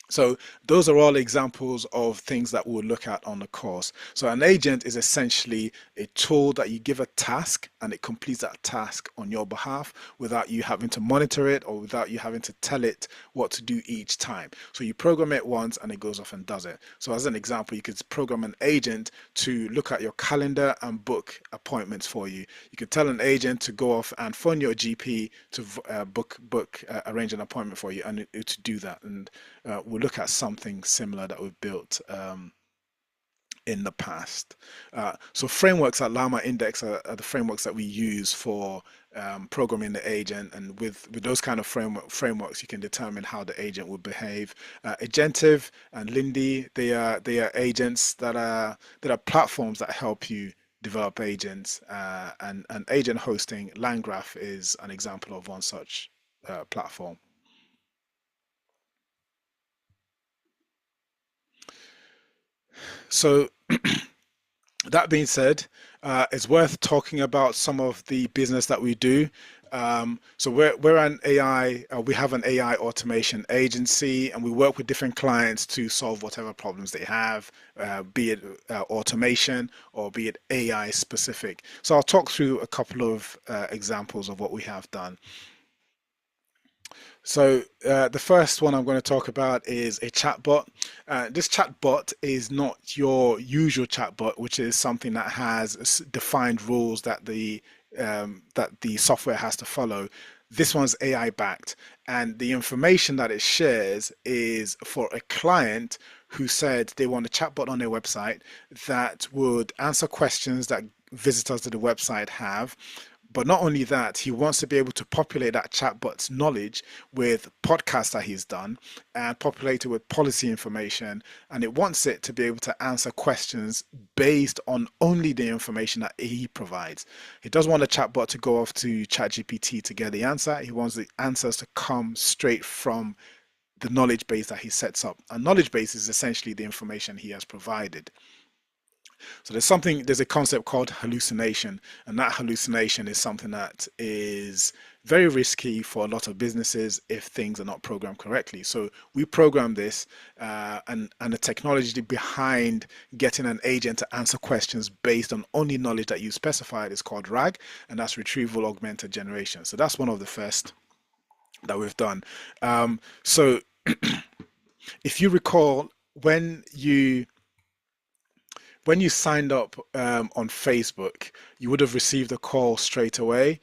So those are all examples of things that we'll look at on the course. So an agent is essentially a tool that you give a task and it completes that task on your behalf without you having to monitor it or without you having to tell it what to do each time. So you program it once and it goes off and does it. So as an example, you could program an agent to look at your calendar and book appointments for you. You could tell an agent to go off and phone your GP to arrange an appointment for you, and to do that. And we'll look at something similar that we've built in the past. So frameworks like Llama Index are the frameworks that we use for programming the agent, and with those kind of frameworks you can determine how the agent will behave. Agentive and Lindy, they are agents that are platforms that help you develop agents, and agent hosting. LangGraph is an example of one such platform. So that being said, it's worth talking about some of the business that we do. So we're an AI, we have an AI automation agency, and we work with different clients to solve whatever problems they have, be it automation or be it AI specific. So I'll talk through a couple of examples of what we have done. So the first one I'm going to talk about is a chatbot. This chatbot is not your usual chatbot, which is something that has defined rules that the software has to follow. This one's AI backed, and the information that it shares is for a client who said they want a chatbot on their website that would answer questions that visitors to the website have. But not only that, he wants to be able to populate that chatbot's knowledge with podcasts that he's done and populate it with policy information. And it wants it to be able to answer questions based on only the information that he provides. He doesn't want a chatbot to go off to ChatGPT to get the answer. He wants the answers to come straight from the knowledge base that he sets up. A knowledge base is essentially the information he has provided. So there's a concept called hallucination, and that hallucination is something that is very risky for a lot of businesses if things are not programmed correctly. So we program this, and the technology behind getting an agent to answer questions based on only knowledge that you specified is called RAG, and that's retrieval augmented generation. So that's one of the first that we've done. So if you recall, when you signed up on Facebook, you would have received a call straight away.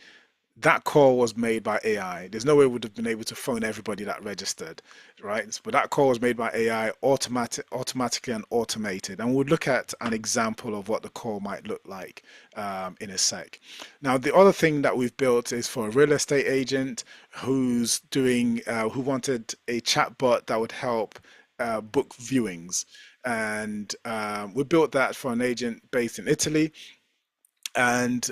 That call was made by AI. There's no way we would have been able to phone everybody that registered, right? But that call was made by AI, automatically and automated. And we'll look at an example of what the call might look like in a sec. Now, the other thing that we've built is for a real estate agent who wanted a chatbot that would help book viewings. And we built that for an agent based in Italy. And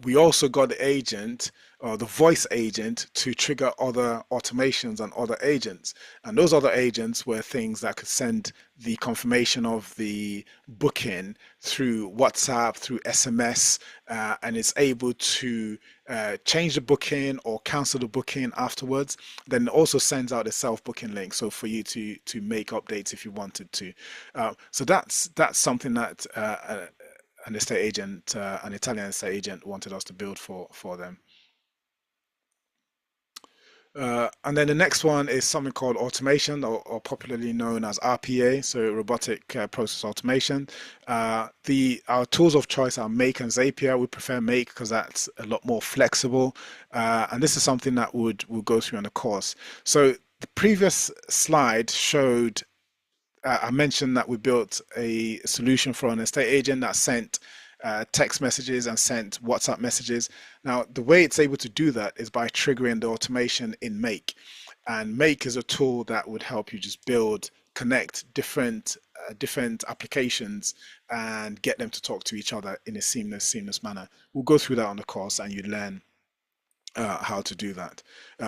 we also got the agent or the voice agent to trigger other automations on other agents. And those other agents were things that could send the confirmation of the booking through WhatsApp, through SMS, and it's able to change the booking or cancel the booking afterwards. Then it also sends out a self-booking link, so for you to make updates if you wanted to. So that's something that an estate agent, an Italian estate agent, wanted us to build for them. And then the next one is something called automation, or popularly known as RPA, so robotic process automation. Our tools of choice are Make and Zapier. We prefer Make because that's a lot more flexible, and this is something that we'll go through in the course. So the previous slide showed. I mentioned that we built a solution for an estate agent that sent text messages and sent WhatsApp messages. Now, the way it's able to do that is by triggering the automation in Make. And Make is a tool that would help you just connect different applications and get them to talk to each other in a seamless manner. We'll go through that on the course, and you learn how to do that.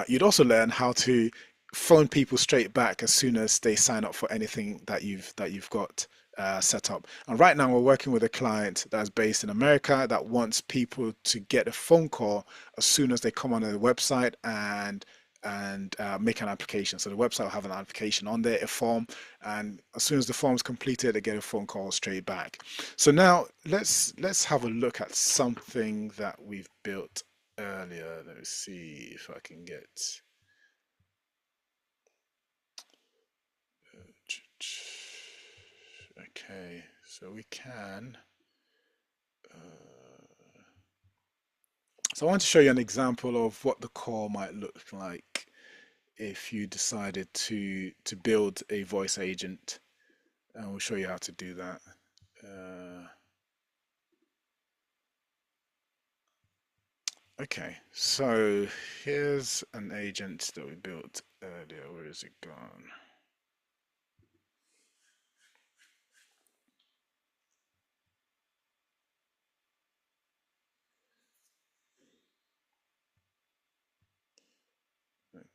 You'd also learn how to phone people straight back as soon as they sign up for anything that you've got set up. And right now we're working with a client that's based in America that wants people to get a phone call as soon as they come on the website and make an application. So the website will have an application on there, a form, and as soon as the form is completed, they get a phone call straight back. So now let's have a look at something that we've built earlier. Let me see if I can get. Okay, so we can. So I want to show you an example of what the call might look like if you decided to build a voice agent, and we'll show you how to do that. Okay, so here's an agent that we built earlier. Where is it gone?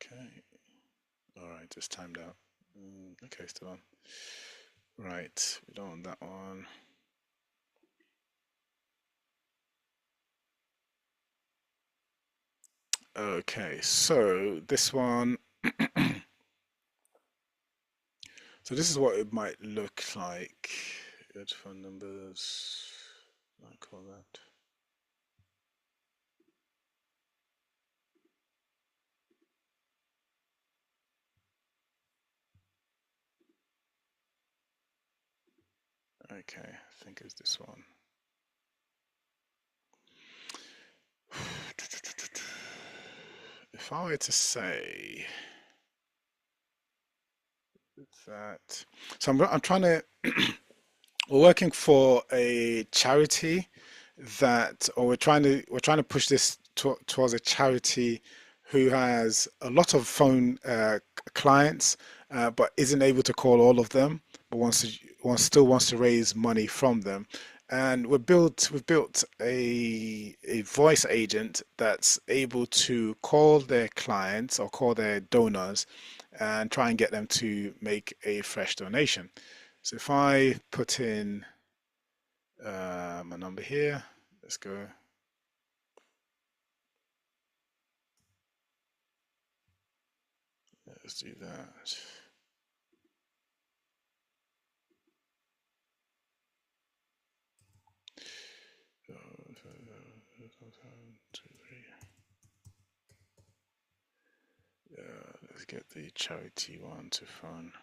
Okay. All right, it's timed out. Okay, still on. Right, we don't want that one. Okay, so this one. So this is what it might look like. Good phone numbers. I call that. Okay, I think it's this one. if I were to say that, so I'm trying to, we're working for a charity or we're trying to push this towards a charity who has a lot of phone clients, but isn't able to call all of them, but still wants to raise money from them. And we've built a voice agent that's able to call their clients or call their donors and try and get them to make a fresh donation. So if I put in my number here, let's go. Let's do that. Let's get the charity one to phone.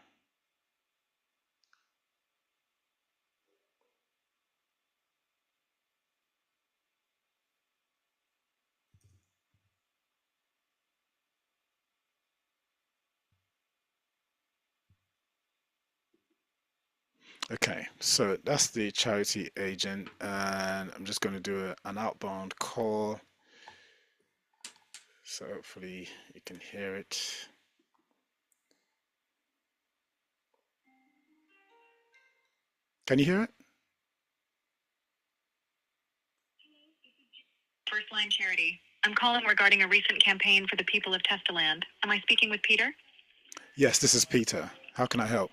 Okay, so that's the charity agent, and I'm just going to do an outbound call. So hopefully you can hear it. Can you hear it? First Line Charity. I'm calling regarding a recent campaign for the people of Testaland. Am I speaking with Peter? Yes, this is Peter. How can I help?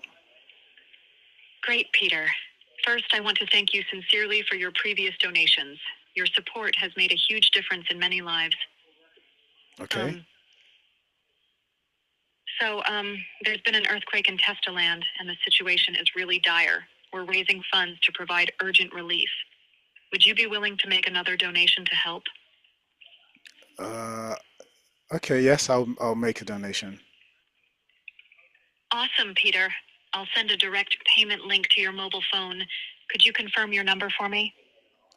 Great, Peter. First, I want to thank you sincerely for your previous donations. Your support has made a huge difference in many lives. Okay. There's been an earthquake in Testaland, and the situation is really dire. We're raising funds to provide urgent relief. Would you be willing to make another donation to help? Okay, yes, I'll make a donation. Awesome, Peter. I'll send a direct payment link to your mobile phone. Could you confirm your number for me?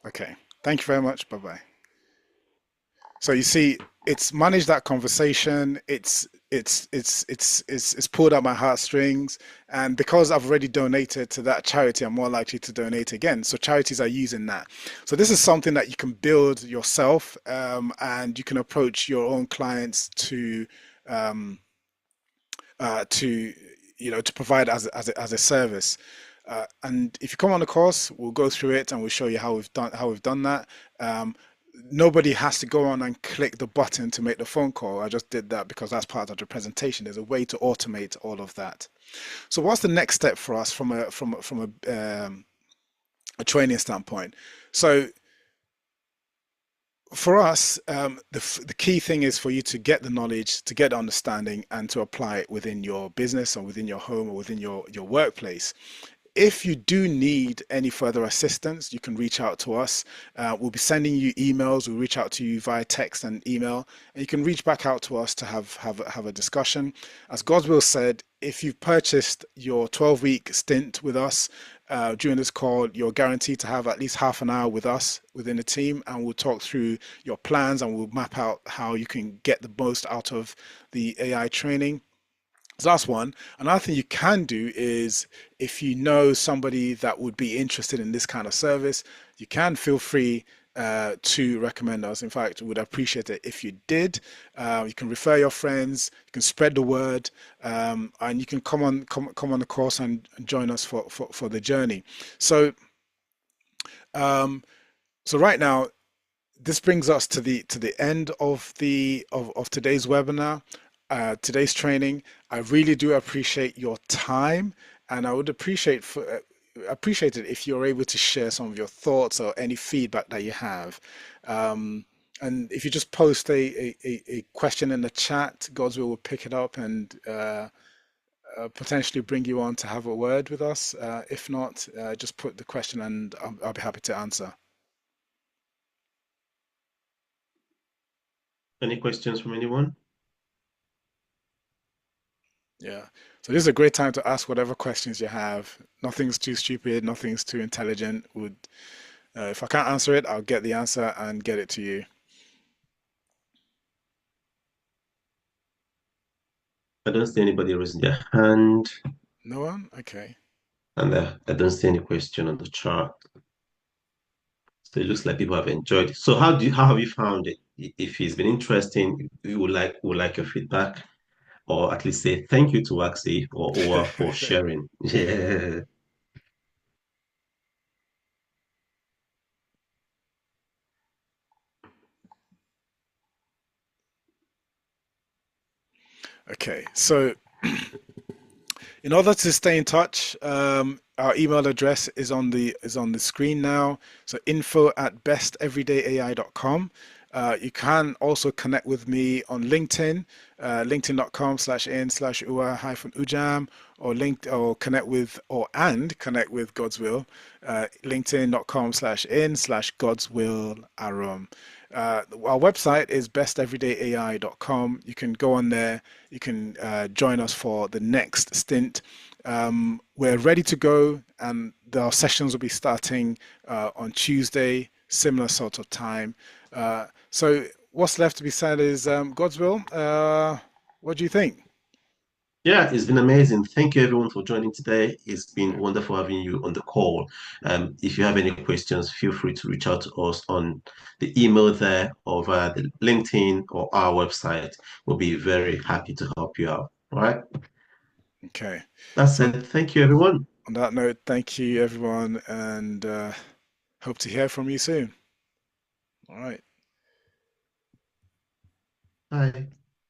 Okay. Thank you very much. Bye-bye. So you see, it's managed that conversation. It's pulled out my heartstrings, and because I've already donated to that charity, I'm more likely to donate again. So charities are using that. So this is something that you can build yourself, and you can approach your own clients um, to provide as a service. And if you come on the course, we'll go through it and we'll show you how we've done that. Nobody has to go on and click the button to make the phone call. I just did that because that's part of the presentation. There's a way to automate all of that. So what's the next step for us from a training standpoint? So for us, the key thing is for you to get the knowledge, to get the understanding, and to apply it within your business or within your home or within your workplace. If you do need any further assistance, you can reach out to us. We'll be sending you emails. We'll reach out to you via text and email, and you can reach back out to us to have a discussion. As Goswill said, if you've purchased your 12-week stint with us during this call, you're guaranteed to have at least half an hour with us within the team, and we'll talk through your plans and we'll map out how you can get the most out of the AI training. So that's one. Another thing you can do is, if you know somebody that would be interested in this kind of service, you can feel free to recommend us. In fact, would appreciate it if you did. You can refer your friends, you can spread the word, and you can come on the course and join us for the journey. So right now, this brings us to the end of today's webinar, today's training. I really do appreciate your time, and I would appreciate it if you're able to share some of your thoughts or any feedback that you have. And if you just post a question in the chat, Godswill will pick it up and potentially bring you on to have a word with us. If not, just put the question and I'll be happy to answer. Any questions from anyone? Yeah. So this is a great time to ask whatever questions you have. Nothing's too stupid, nothing's too intelligent. If I can't answer it, I'll get the answer and get it to you. I don't see anybody raising their hand, No one? Okay. and I don't see any question on the chart. So it looks like people have enjoyed it. So how have you found it? If it's been interesting, we would like your feedback, or at least say thank you to Waxy or Owa for sharing. Yeah. Okay. So in order to stay in touch, our email address is on the screen now. So info@besteverydayai.com. You can also connect with me on LinkedIn, linkedin.com/in/ua-ujam, or connect with God's Will, linkedin.com/in/God's Will Aram. Our website is besteverydayai.com. You can go on there. You can join us for the next stint. We're ready to go, and our sessions will be starting on Tuesday, similar sort of time. So what's left to be said is God's will. What do you think? Yeah, it's been amazing. Thank you everyone for joining today. It's been wonderful having you on the call. If you have any questions, feel free to reach out to us on the email there or via the LinkedIn or our website. We'll be very happy to help you out. All right. Okay. That's So it. Thank you, everyone. on that note, thank you everyone, and hope to hear from you soon. All right. Bye.